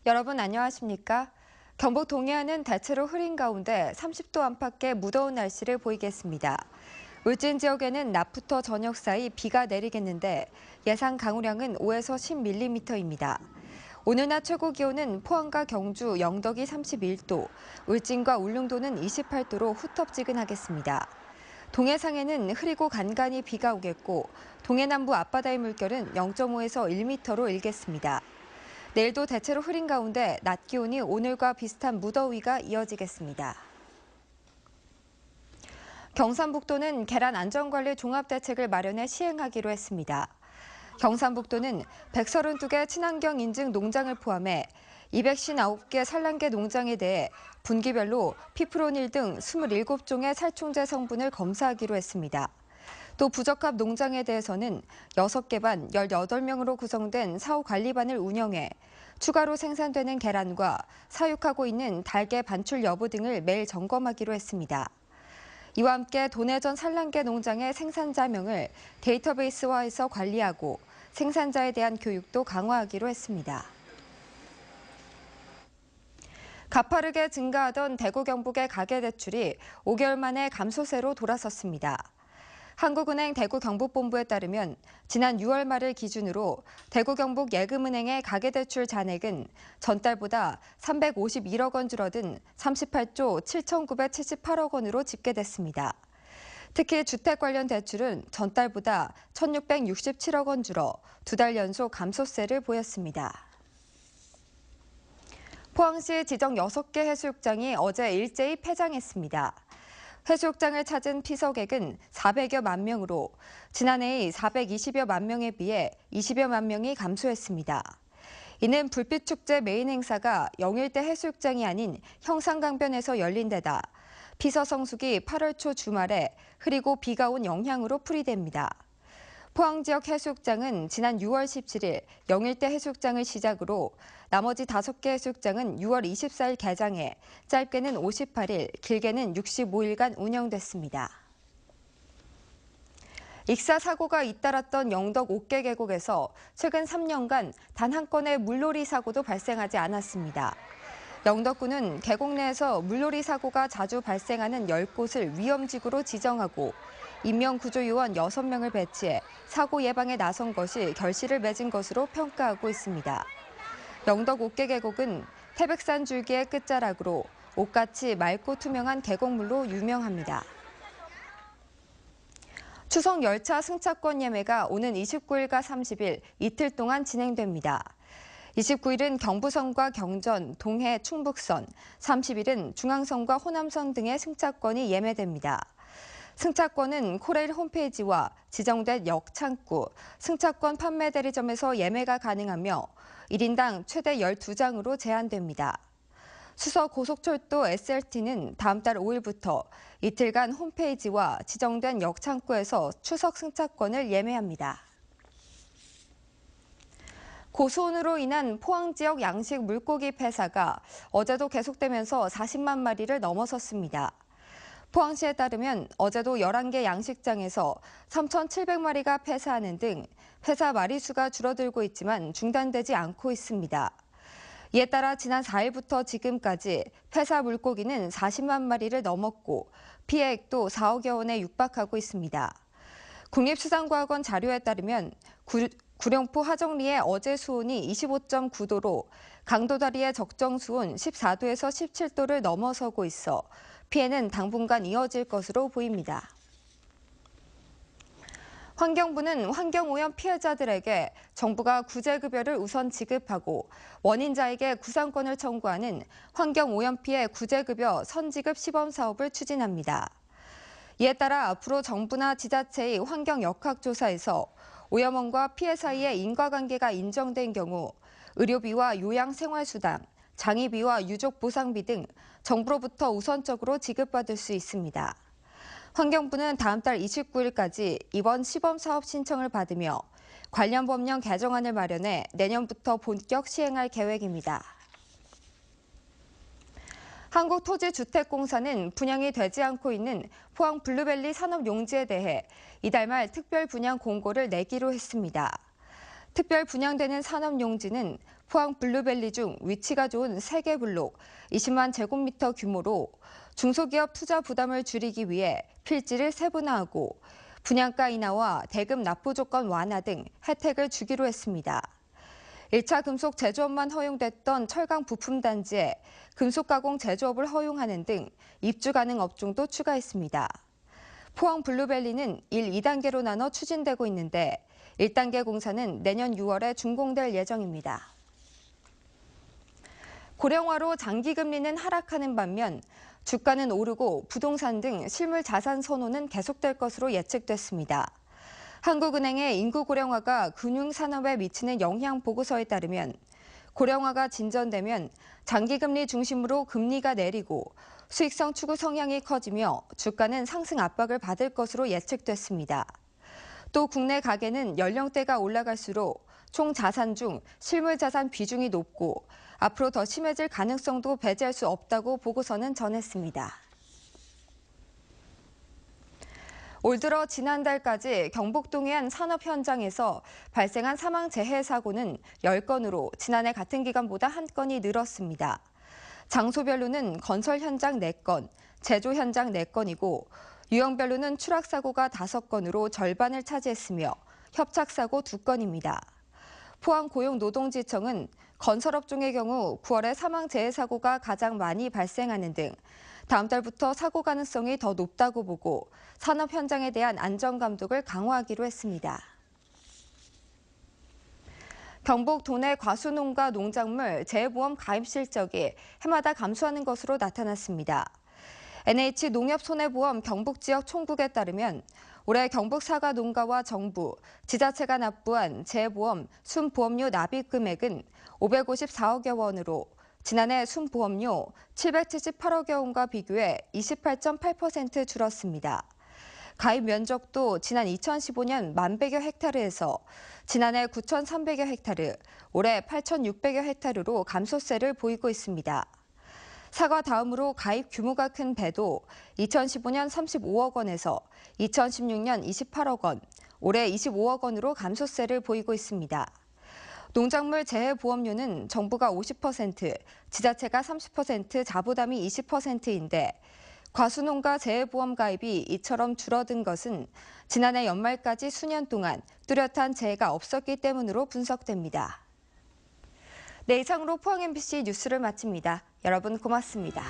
여러분 안녕하십니까? 경북 동해안은 대체로 흐린 가운데 30도 안팎의 무더운 날씨를 보이겠습니다. 울진 지역에는 낮부터 저녁 사이 비가 내리겠는데 예상 강우량은 5에서 10mm입니다. 오늘 낮 최고 기온은 포항과 경주, 영덕이 31도, 울진과 울릉도는 28도로 후텁지근하겠습니다. 동해상에는 흐리고 간간히 비가 오겠고 동해 남부 앞바다의 물결은 0.5에서 1m로 일겠습니다. 내일도 대체로 흐린 가운데 낮 기온이 오늘과 비슷한 무더위가 이어지겠습니다. 경상북도는 계란 안전관리 종합대책을 마련해 시행하기로 했습니다. 경상북도는 132개 친환경 인증 농장을 포함해 259개 산란계 농장에 대해 분기별로 피프로닐 등 27종의 살충제 성분을 검사하기로 했습니다. 또 부적합 농장에 대해서는 6개 반 18명으로 구성된 사후관리반을 운영해 추가로 생산되는 계란과 사육하고 있는 닭의 반출 여부 등을 매일 점검하기로 했습니다. 이와 함께 도내전 산란계 농장의 생산자명을 데이터베이스화해서 관리하고 생산자에 대한 교육도 강화하기로 했습니다. 가파르게 증가하던 대구 경북의 가계대출이 5개월 만에 감소세로 돌아섰습니다. 한국은행 대구 경북본부에 따르면 지난 6월 말을 기준으로 대구 경북 예금은행의 가계대출 잔액은 전달보다 351억 원 줄어든 38조 7,978억 원으로 집계됐습니다. 특히 주택 관련 대출은 전달보다 1,667억 원 줄어 2달 연속 감소세를 보였습니다. 포항시 지정 6개 해수욕장이 어제 일제히 폐장했습니다. 해수욕장을 찾은 피서객은 400여만 명으로 지난해의 420여만 명에 비해 20여만 명이 감소했습니다. 이는 불빛축제 메인 행사가 영일대 해수욕장이 아닌 형산강변에서 열린 데다 피서 성수기 8월 초 주말에 흐리고 비가 온 영향으로 풀이됩니다. 포항 지역 해수욕장은 지난 6월 17일 영일대 해수욕장을 시작으로 나머지 5개 해수욕장은 6월 24일 개장해 짧게는 58일, 길게는 65일간 운영됐습니다. 익사 사고가 잇따랐던 영덕 옥계 계곡에서 최근 3년간 단 한 건의 물놀이 사고도 발생하지 않았습니다. 영덕군은 계곡 내에서 물놀이 사고가 자주 발생하는 10곳을 위험지구로 지정하고 인명구조요원 6명을 배치해 사고 예방에 나선 것이 결실을 맺은 것으로 평가하고 있습니다. 영덕 옥계 계곡은 태백산 줄기의 끝자락으로 옥같이 맑고 투명한 계곡물로 유명합니다. 추석 열차 승차권 예매가 오는 29일과 30일 이틀 동안 진행됩니다. 29일은 경부선과 경전, 동해, 충북선, 30일은 중앙선과 호남선 등의 승차권이 예매됩니다. 승차권은 코레일 홈페이지와 지정된 역 창구, 승차권 판매 대리점에서 예매가 가능하며 1인당 최대 12장으로 제한됩니다. 수서 고속철도 SLT는 다음 달 5일부터 이틀간 홈페이지와 지정된 역 창구에서 추석 승차권을 예매합니다. 고수온으로 인한 포항 지역 양식 물고기 폐사가 어제도 계속되면서 40만 마리를 넘어섰습니다. 포항시에 따르면 어제도 11개 양식장에서 3,700마리가 폐사하는 등 폐사 마리수가 줄어들고 있지만 중단되지 않고 있습니다. 이에 따라 지난 4일부터 지금까지 폐사 물고기는 40만 마리를 넘었고 피해액도 4억여 원에 육박하고 있습니다. 국립수산과학원 자료에 따르면 구룡포 하정리의 어제 수온이 25.9도로 강도다리의 적정 수온 14도에서 17도를 넘어서고 있어 피해는 당분간 이어질 것으로 보입니다. 환경부는 환경오염 피해자들에게 정부가 구제급여를 우선 지급하고 원인자에게 구상권을 청구하는 환경오염 피해 구제급여 선지급 시범사업을 추진합니다. 이에 따라 앞으로 정부나 지자체의 환경역학조사에서 오염원과 피해 사이의 인과관계가 인정된 경우 의료비와 요양생활수당, 장의비와 유족보상비 등 정부로부터 우선적으로 지급받을 수 있습니다. 환경부는 다음 달 29일까지 이번 시범사업 신청을 받으며 관련 법령 개정안을 마련해 내년부터 본격 시행할 계획입니다. 한국토지주택공사는 분양이 되지 않고 있는 포항 블루밸리 산업용지에 대해 이달 말 특별 분양 공고를 내기로 했습니다. 특별 분양되는 산업용지는 포항 블루밸리 중 위치가 좋은 3개 블록 20만 제곱미터 규모로 중소기업 투자 부담을 줄이기 위해 필지를 세분화하고 분양가 인하와 대금 납부 조건 완화 등 혜택을 주기로 했습니다. 1차 금속 제조업만 허용됐던 철강 부품 단지에 금속 가공 제조업을 허용하는 등 입주 가능 업종도 추가했습니다. 포항 블루밸리는 1, 2단계로 나눠 추진되고 있는데 1단계 공사는 내년 6월에 준공될 예정입니다. 고령화로 장기금리는 하락하는 반면 주가는 오르고 부동산 등 실물 자산 선호는 계속될 것으로 예측됐습니다. 한국은행의 인구 고령화가 금융산업에 미치는 영향 보고서에 따르면 고령화가 진전되면 장기금리 중심으로 금리가 내리고 수익성 추구 성향이 커지며 주가는 상승 압박을 받을 것으로 예측됐습니다. 또 국내 가계는 연령대가 올라갈수록 총 자산 중 실물 자산 비중이 높고 앞으로 더 심해질 가능성도 배제할 수 없다고 보고서는 전했습니다. 올 들어 지난달까지 경북 동해 안 산업 현장에서 발생한 사망 재해 사고는 10건으로 지난해 같은 기간보다 1건이 늘었습니다. 장소별로는 건설 현장 4건, 제조 현장 4건이고 유형별로는 추락 사고가 5건으로 절반을 차지했으며 협착 사고 2건입니다. 포항고용노동지청은 건설업종의 경우 9월에 사망 재해 사고가 가장 많이 발생하는 등 다음 달부터 사고 가능성이 더 높다고 보고 산업 현장에 대한 안전 감독을 강화하기로 했습니다. 경북 도내 과수농가 농작물 재해보험 가입 실적이 해마다 감소하는 것으로 나타났습니다. NH농협손해보험 경북지역 총국에 따르면 올해 경북 사과 농가와 정부, 지자체가 납부한 재해보험 순보험료 납입 금액은 554억여 원으로 지난해 순보험료 778억여 원과 비교해 28.8% 줄었습니다. 가입 면적도 지난 2015년 11,100여 헥타르에서 지난해 9,300여 헥타르, 올해 8,600여 헥타르로 감소세를 보이고 있습니다. 사과 다음으로 가입 규모가 큰 배도 2015년 35억 원에서 2016년 28억 원, 올해 25억 원으로 감소세를 보이고 있습니다. 농작물 재해보험료는 정부가 50%, 지자체가 30%, 자부담이 20%인데 과수농가 재해보험 가입이 이처럼 줄어든 것은 지난해 연말까지 수년 동안 뚜렷한 재해가 없었기 때문으로 분석됩니다. 네, 이상으로 포항 MBC 뉴스를 마칩니다. 여러분 고맙습니다.